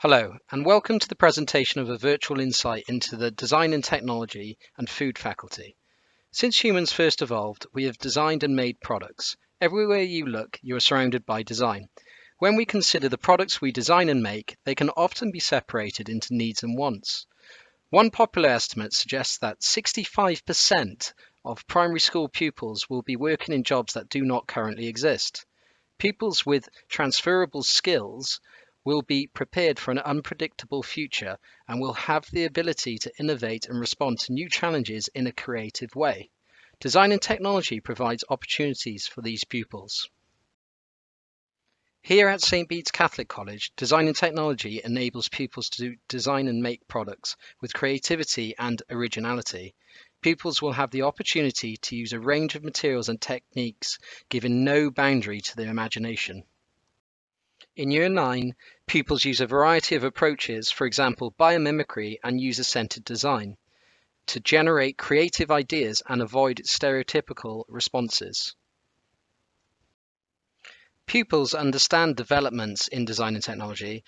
Hello, and welcome to the presentation of a virtual insight into the Design and Technology and Food faculty. Since humans first evolved, we have designed and made products. Everywhere you look, you are surrounded by design. When we consider the products we design and make, they can often be separated into needs and wants. One popular estimate suggests that 65% of primary school pupils will be working in jobs that do not currently exist. Pupils with transferable skills will be prepared for an unpredictable future and will have the ability to innovate and respond to new challenges in a creative way. Design and technology provides opportunities for these pupils. Here at St. Bede's Catholic College, design and technology enables pupils to design and make products with creativity and originality. Pupils will have the opportunity to use a range of materials and techniques, giving no boundary to their imagination. In Year 9, pupils use a variety of approaches, for example biomimicry and user-centered design, to generate creative ideas and avoid stereotypical responses. Pupils understand developments in design and technology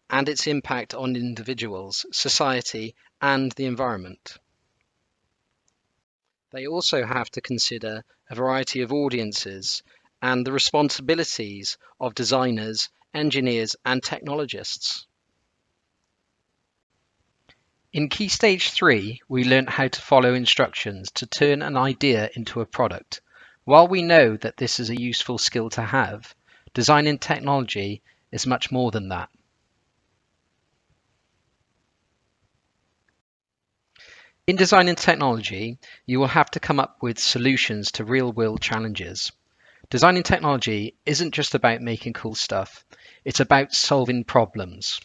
and its impact on individuals, society, and the environment. They also have to consider a variety of audiences and the responsibilities of designers, engineers, and technologists. In Key Stage 3, we learnt how to follow instructions to turn an idea into a product. While we know that this is a useful skill to have, design and technology is much more than that. In design and technology, you will have to come up with solutions to real-world challenges. Design and technology isn't just about making cool stuff, it's about solving problems.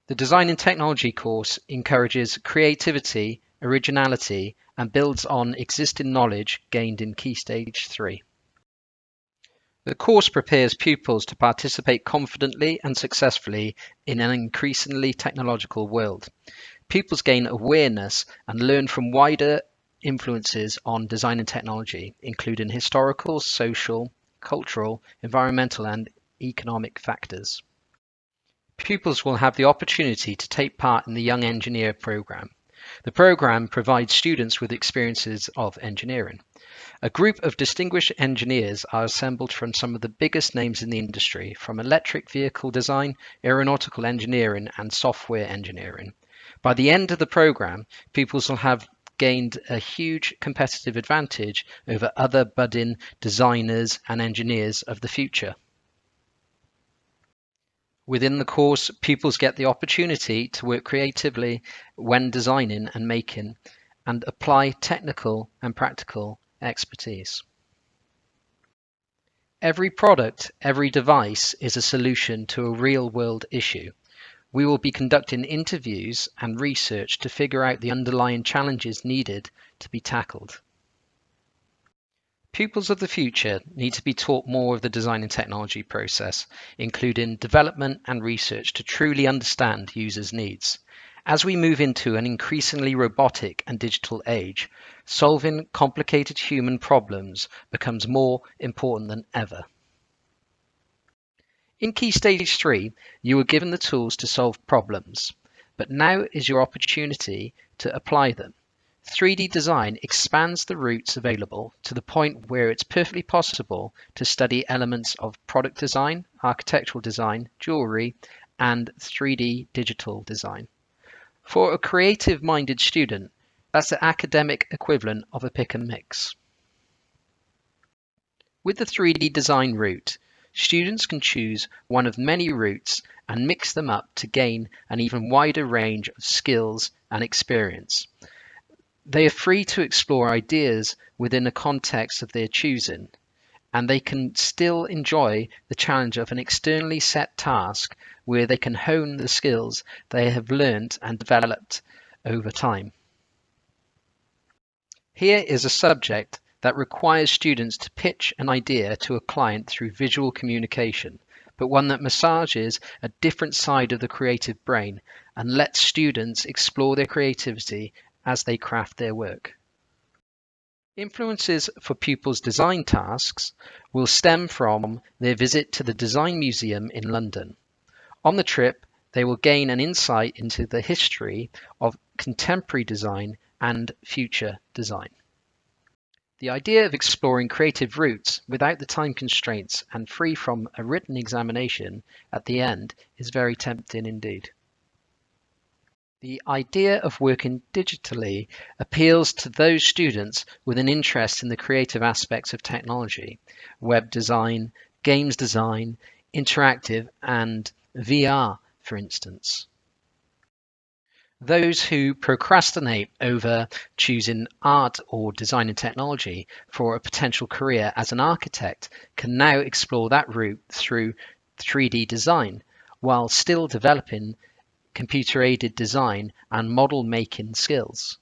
The Design and Technology course encourages creativity, originality, and builds on existing knowledge gained in Key Stage 3. The course prepares pupils to participate confidently and successfully in an increasingly technological world. Pupils gain awareness and learn from wider influences on design and technology, including historical, social, cultural, environmental, and economic factors. Pupils will have the opportunity to take part in the Young Engineer program. The program provides students with experiences of engineering. A group of distinguished engineers are assembled from some of the biggest names in the industry, from electric vehicle design, aeronautical engineering, and software engineering. By the end of the program, pupils will have gained a huge competitive advantage over other budding designers and engineers of the future. Within the course, pupils get the opportunity to work creatively when designing and making, and apply technical and practical expertise. Every product, every device is a solution to a real-world issue. We will be conducting interviews and research to figure out the underlying challenges needed to be tackled. Pupils of the future need to be taught more of the design and technology process, including development and research to truly understand users' needs. As we move into an increasingly robotic and digital age, solving complicated human problems becomes more important than ever. In Key Stage 3, you were given the tools to solve problems, but now is your opportunity to apply them. 3D design expands the routes available to the point where it's perfectly possible to study elements of product design, architectural design, jewellery, and 3D digital design. For a creative-minded student, that's the academic equivalent of a pick and mix. With the 3D design route, students can choose one of many routes and mix them up to gain an even wider range of skills and experience. They are free to explore ideas within a context of their choosing, and they can still enjoy the challenge of an externally set task where they can hone the skills they have learned and developed over time. Here is a subject that requires students to pitch an idea to a client through visual communication, but one that massages a different side of the creative brain and lets students explore their creativity as they craft their work. Influences for pupils' design tasks will stem from their visit to the Design Museum in London. On the trip, they will gain an insight into the history of contemporary design and future design. The idea of exploring creative routes without the time constraints and free from a written examination at the end is very tempting indeed. The idea of working digitally appeals to those students with an interest in the creative aspects of technology, web design, games design, interactive, and VR, for instance. Those who procrastinate over choosing art or design and technology for a potential career as an architect can now explore that route through 3D design while still developing computer-aided design and model-making skills.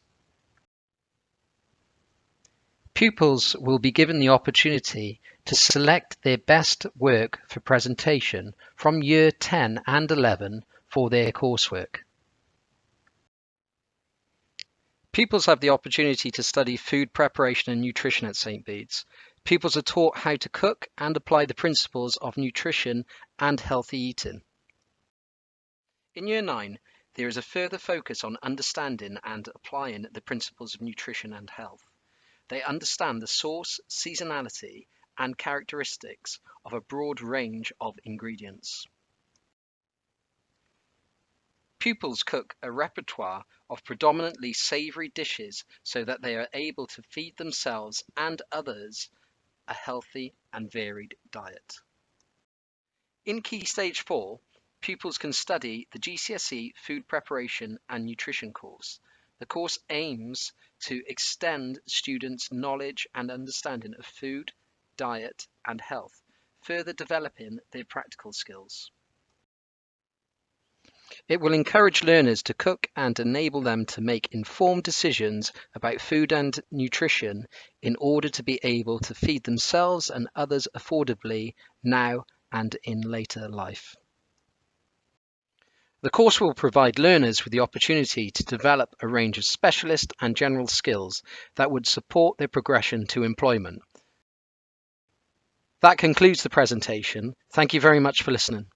Pupils will be given the opportunity to select their best work for presentation from Year 10 and 11 for their coursework. Pupils have the opportunity to study food preparation and nutrition at St. Bede's. Pupils are taught how to cook and apply the principles of nutrition and healthy eating. In Year 9, there is a further focus on understanding and applying the principles of nutrition and health. They understand the source, seasonality, and characteristics of a broad range of ingredients. Pupils cook a repertoire of predominantly savoury dishes so that they are able to feed themselves and others a healthy and varied diet. In Key Stage 4, pupils can study the GCSE Food Preparation and Nutrition course. The course aims to extend students' knowledge and understanding of food, diet, and health, further developing their practical skills. It will encourage learners to cook and enable them to make informed decisions about food and nutrition in order to be able to feed themselves and others affordably now and in later life. The course will provide learners with the opportunity to develop a range of specialist and general skills that would support their progression to employment. That concludes the presentation. Thank you very much for listening.